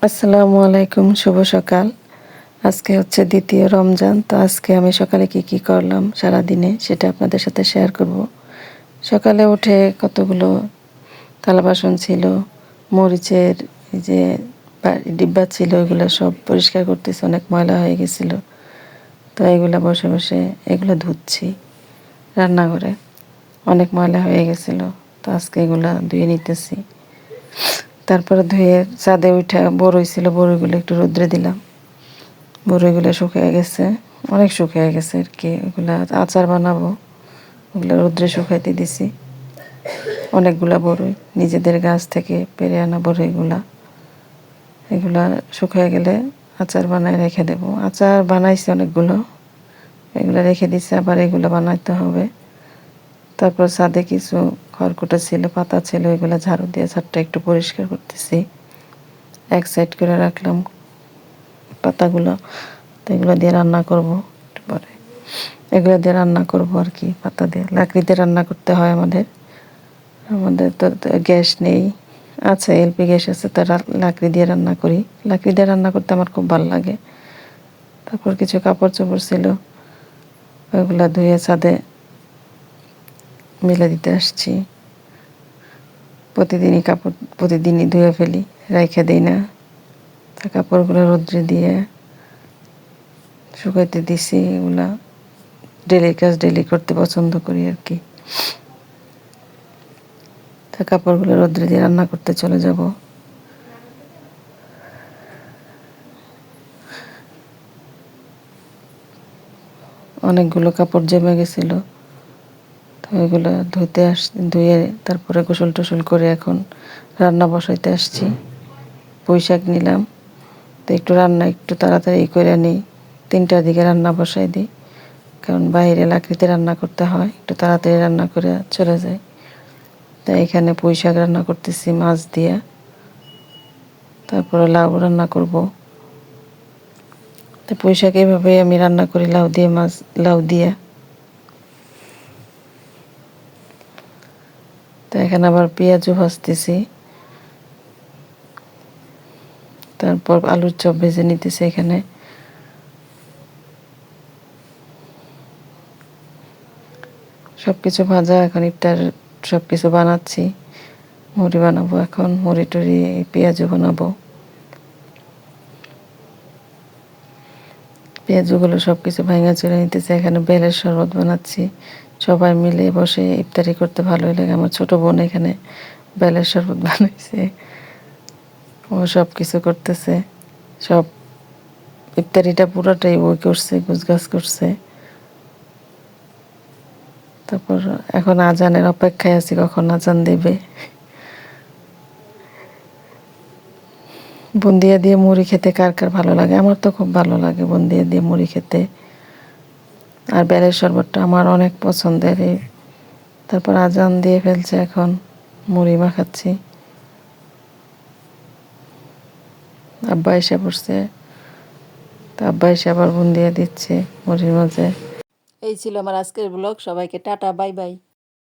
আসসালামু আলাইকুম, শুভ সকাল। আজকে হচ্ছে দ্বিতীয় রমজান। তো আজকে আমি সকালে কি করলাম সারাদিনে সেটা আপনাদের সাথে শেয়ার করব। সকালে উঠে কতগুলো থালা বাসন ছিল, মরিচের এই যে ডিব্বা ছিল, এগুলো সব পরিষ্কার করতেছি, অনেক ময়লা হয়ে গেছিলো। তো এগুলো বসে বসে এগুলো ধুচ্ছি। রান্নাঘরে অনেক ময়লা হয়ে গেছিলো, তো আজকে এগুলা ধুয়ে নিতেছি। তারপরে ধুয়ে ছাদে উঠে বড়ই ছিল, বড়ইগুলো একটু রোদ্রে দিলাম। বড়ইগুলো শুকিয়ে গেছে, অনেক শুকিয়ে গেছে আর কি। ওগুলো আচার বানাবো, ওগুলো রোদ্রে শুকাইতে দিছি। অনেকগুলা বড়ই নিজেদের গাছ থেকে পেরে আনা বড়ইগুলা, এগুলা শুকিয়ে গেলে আচার বানায় রেখে দেবো। আচার বানাইছি অনেকগুলো, এগুলো রেখে দিছি, আবার এগুলো বানাইতে হবে। তারপর ছাদে কিছু খড়কুটো ছিল, পাতা ছিল, এগুলো ঝাড়ু দিয়ে ছাদটা একটু পরিষ্কার করতেছি। এক সাইড করে রাখলাম পাতাগুলো। তো এগুলো দিয়ে রান্না করবো একটু পরে, এগুলো দিয়ে রান্না করবো আর কি। পাতা দিয়ে লাকড়িতে রান্না করতে হয় আমাদের। আমাদের তো গ্যাস নেই, আছে এলপি গ্যাস আছে, তো লাকড়ি দিয়ে রান্না করি। লাকড়ি দিয়ে রান্না করতে আমার খুব ভালো লাগে। তারপর কিছু কাপড় চোপড় ছিল, ওইগুলো ধুয়ে ছাদে মেলে দিতে আসছি। প্রতিদিনই ধুয়ে ফেলি, রাইখে দিই না। তা কাপড়গুলো রোদ্রে দিয়ে শুকাইতে দিছি। এগুলা ডেলি কাজ ডেলি করতে পছন্দ করি আর কি। তা কাপড়গুলো রোদ্রে দিয়ে রান্না করতে চলে যাব। অনেকগুলো কাপড় জমে গেছিলো, তো ওইগুলো ধুয়ে তারপরে গোসল টোসল করে এখন রান্না বসাইতে আসছি। পুঁই শাক নিলাম, তো একটু রান্না একটু তাড়াতাড়ি করে নিই, 3টার দিকে রান্না বসাই দিই। কারণ বাইরে লাকড়িতে রান্না করতে হয়, একটু তাড়াতাড়ি রান্না করে চলে যায়। তাই এখানে পুঁই শাক রান্না করতেছি মাছ দিয়ে। তারপরে লাউ রান্না করব। তো পুঁই শাক এইভাবে আমি রান্না করি, লাউ দিয়ে। তো এখানে আবার পেঁয়াজও ভাজতেছি, তারপর আলুর চপ ভেজে নিতেছি। এখানে সব কিছু ভাজা, এখন ইফতার সব কিছু বানাচ্ছি। মুড়ি বানাবো এখন, মুড়ি টুড়ি পেঁয়াজও বানাবো। পেঁয়াজগুলো সব কিছু ভাঙা চুরে নিতেছি। এখানে বেলের শরবত বানাচ্ছি, সবাই মিলে বসে ইফতারি করতে ভালোই লাগে। আমার ছোটো বোন এখানে বেলের শরবত বানাইছে, ও সব কিছু করতেছে। সব ইফতারিটা পুরোটাই ও করছে, গোছগাছ করছে। তারপর এখন আজানের অপেক্ষায় আছি, কখন আজান দেবে। বুন্দিয়া দিয়ে মুড়ি খেতে কার কার ভালো লাগে? আমার তো খুব ভালো লাগে বুন্দিয়া দিয়ে মুড়ি খেতে। আর বেলের শরবতটা আমার অনেক পছন্দের। তারপর আজান দিয়ে ফেলছে, এখন মুড়ি মাখাচ্ছি। আব্বা এসে পড়ছে, তো আব্বা এসে আবার বুন্দিয়া দিচ্ছে মুড়ির মাঝে। এই ছিল আমার আজকের ব্লগ। সবাইকে টাটা, বাই বাই।